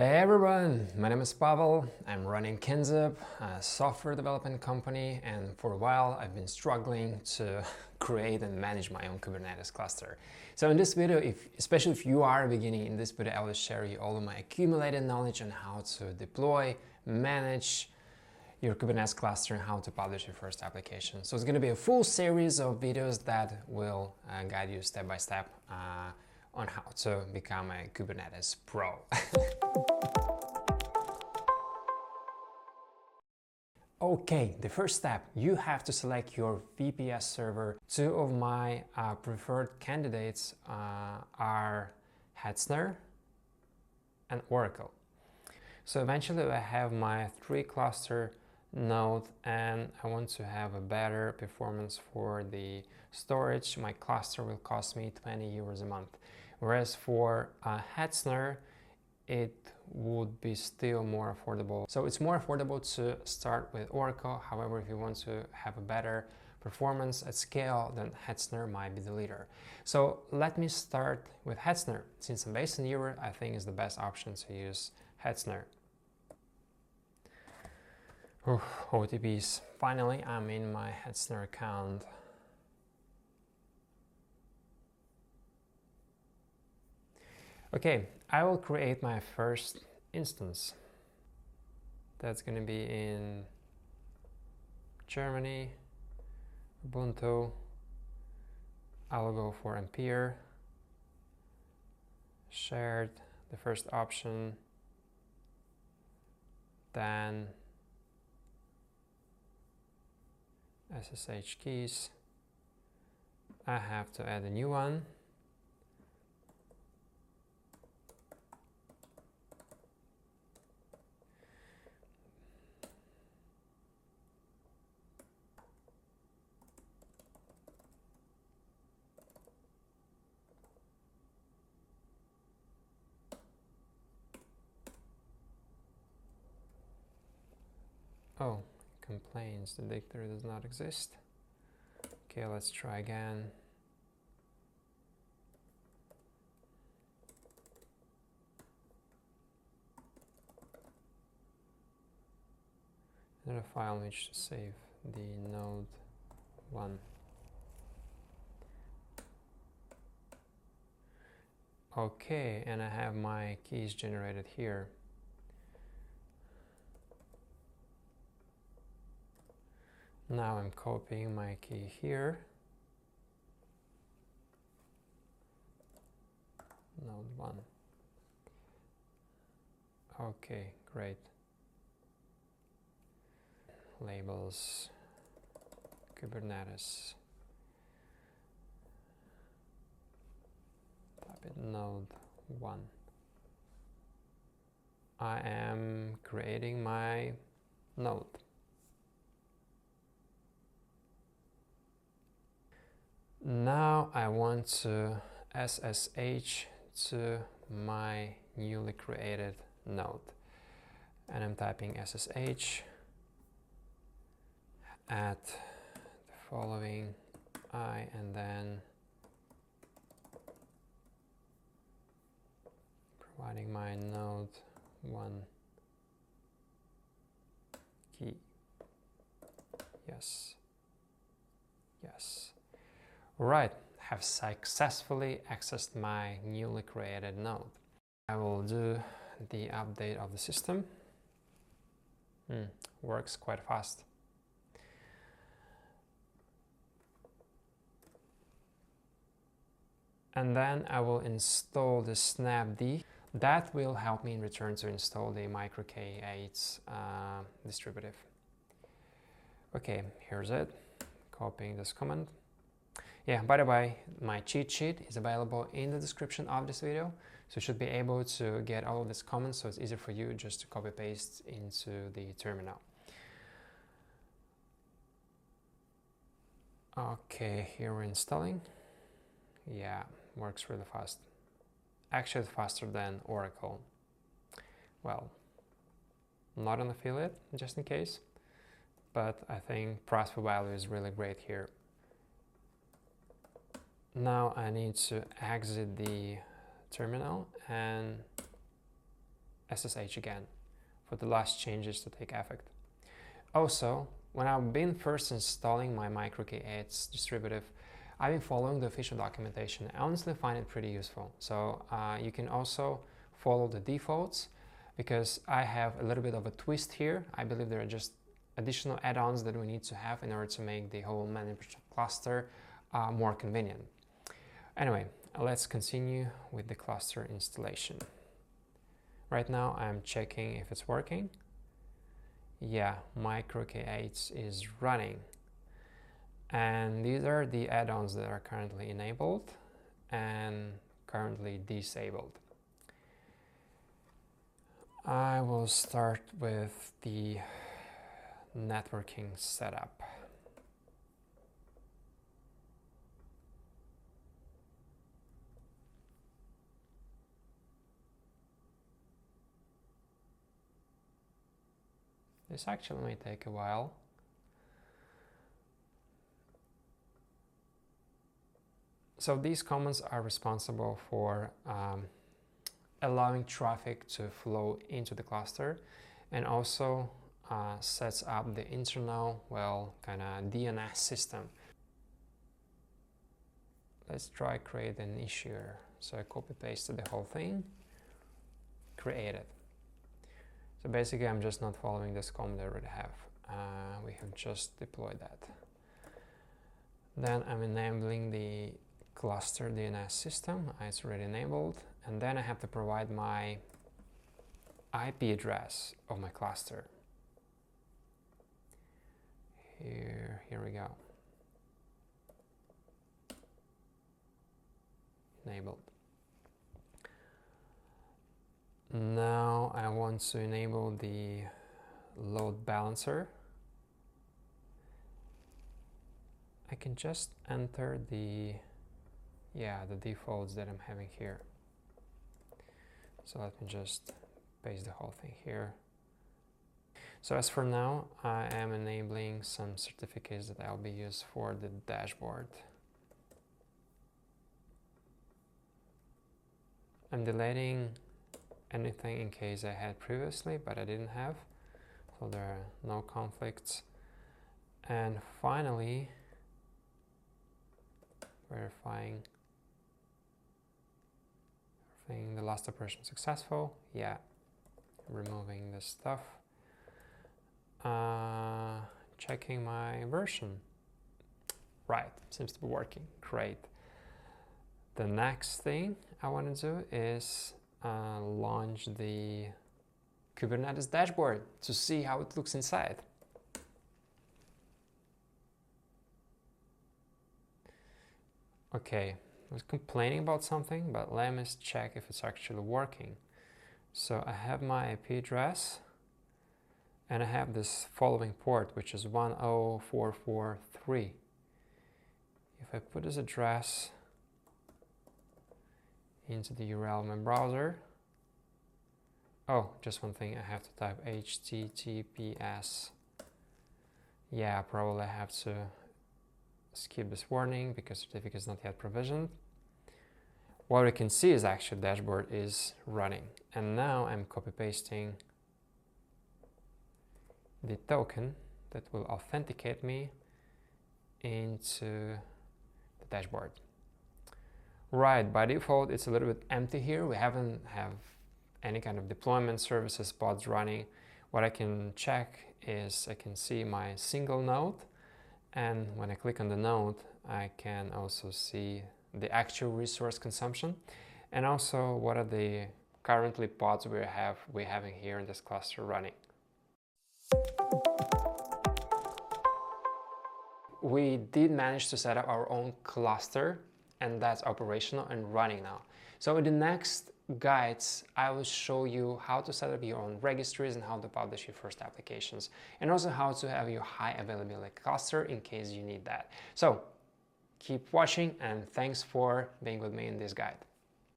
Hey everyone, my name is Pavel. I'm running Kinzip, a software development company, and for a while I've been struggling to create and manage my own Kubernetes cluster. So in this video, especially if you are beginning in this video, I will share you all of my accumulated knowledge on how to deploy, manage your Kubernetes cluster and how to publish your first application. So it's going to be a full series of videos that will guide you step by step on how to become a Kubernetes pro. Okay, the first step, you have to select your VPS server. Two of my preferred candidates are Hetzner and Oracle. So eventually I have my 3-cluster node and I want to have a better performance for the storage. My cluster will cost me 20 euros a month. Whereas for Hetzner, it would be still more affordable. So it's more affordable to start with Oracle. However, if you want to have a better performance at scale, then Hetzner might be the leader. So let me start with Hetzner. Since I'm based in Europe, I think it's the best option to use Hetzner. OTPs. Finally, I'm in my Hetzner account. Okay, I will create my first instance. That's going to be in Germany, Ubuntu. I will go for Ampere, shared, the first option, then SSH keys. I have to add a new one. Oh, complains the dictionary does not exist. Okay, let's try again. And a file needs to save the node 1. Okay, and I have my keys generated here. Now I'm copying my key here. Node 1. Okay, great. Labels, Kubernetes. Type it node 1. I am creating my node. Now I want to SSH to my newly created node. And I'm typing SSH at the following I and then providing my node 1 key. Yes. Yes. Right, have successfully accessed my newly created node. I will do the update of the system. Works quite fast. And then I will install the snapd. That will help me in return to install the micro K8 distributive. Okay, here's it. Copying this command. Yeah, by the way, my cheat sheet is available in the description of this video, so you should be able to get all of these comments, so it's easier for you just to copy paste into the terminal. Okay, here we're installing. Yeah, works really fast. Actually faster than Oracle. Well, not an affiliate, just in case, but I think price for value is really great here. Now I need to exit the terminal and SSH again for the last changes to take effect. Also, when I've been first installing my microK8's distributive, I've been following the official documentation. I honestly find it pretty useful. So you can also follow the defaults, because I have a little bit of a twist here. I believe there are just additional add-ons that we need to have in order to make the whole management cluster more convenient. Anyway, let's continue with the cluster installation. Right now I'm checking if it's working. Yeah, microK8 is running. And these are the add-ons that are currently enabled and currently disabled. I will start with the networking setup. This actually may take a while. So these commands are responsible for allowing traffic to flow into the cluster, and also sets up the internal, well, kind of DNS system. Let's try create an issue. So I copy pasted the whole thing, create it. So basically I'm just not following this command I already have. We have just deployed that. Then I'm enabling the cluster DNS system. It's already enabled. And then I have to provide my IP address of my cluster. Here we go. Enabled. Now I want to enable the load balancer. I can just enter the defaults that I'm having here. So let me just paste the whole thing here. So as for now, I am enabling some certificates that I'll be used for the dashboard. I'm deleting anything in case I had previously, but I didn't have. So there are no conflicts. And finally, verifying the last operation successful. Yeah, removing this stuff. Checking my version. Right, seems to be working. Great. The next thing I want to do is launch the Kubernetes dashboard to see how it looks inside. Okay, I was complaining about something, but let me check if it's actually working. So I have my IP address, and I have this following port, which is 10443. If I put this address into the URL of my browser, oh, just one thing, I have to type HTTPS. Yeah, probably I have to skip this warning because certificate is not yet provisioned. What we can see is actually dashboard is running. And now I'm copy pasting the token that will authenticate me into the dashboard. Right, by default it's a little bit empty here. We haven't have any kind of deployment services pods running. What I can check is I can see my single node, and when I click on the node I can also see the actual resource consumption, and also what are the currently pods we're having here in this cluster running. We did manage to set up our own cluster, and that's operational and running now. So in the next guides, I will show you how to set up your own registries and how to publish your first applications, and also how to have your high availability cluster in case you need that. So keep watching, and thanks for being with me in this guide.